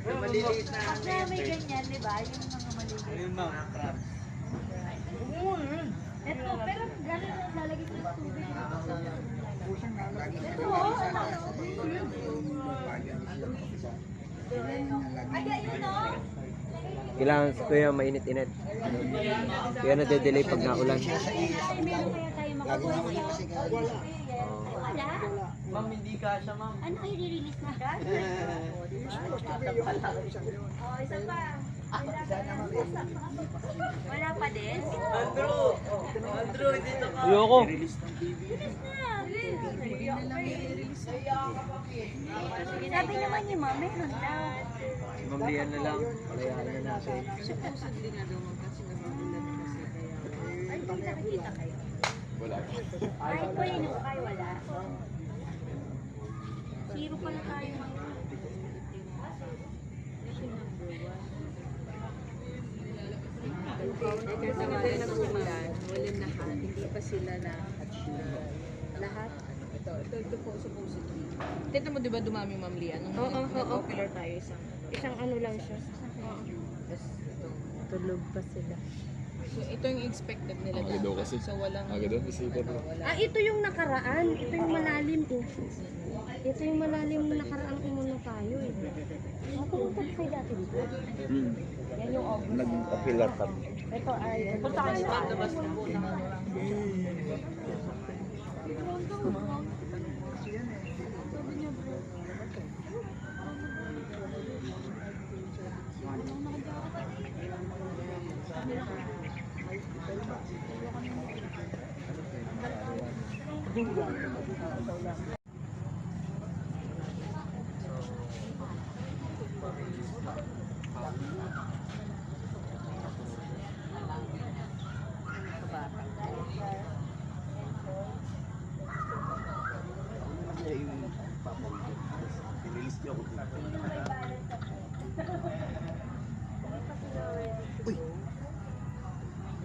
Maliliit na. Pag na may ganyan, di ba? Yung mga maliliit. Ayun mga crabs. Ito, pero gano'n lang lalagay ko ng tubig. Ito, ay, ayun o. Kailangan ko yung mainit-init. Kaya nade-delay pag naulan. Ay, meron kaya tayo makakuha sa'yo? Wala. Ma'am, hindi kasha, ma'am. Ano kayo i-release na? Oh, isa pa. Wala pa din? Andrew, dito ka. Ayoko. Release na. Sabi naman ni Ma, meron daw. Mamlian na lang. Palayaan na natin. Ay, hindi nakikita kayo. Wala. Kahit po yun, kayo wala. Zero pala tayo ngayon. Kasi nga tayo nagsimulan, walang lahat, hindi pa sila na-hatch na. Lahat, ito po supposedly. Tignan mo diba dumami yung mamlian? Nung popular tayo isang ano lang siya. Tapos ito. Tulog pa sila. So ito yung expected nila dapat. So walang... Ah, ito yung nakaraan. Ito yung malalim eh. Ito yung malalim na nakaraan umuna tayo eh. Matulog kayo dati dito. Yan yung August. Nag-apilar kami. Ito ay... Punta ka sa labas na po. Uy!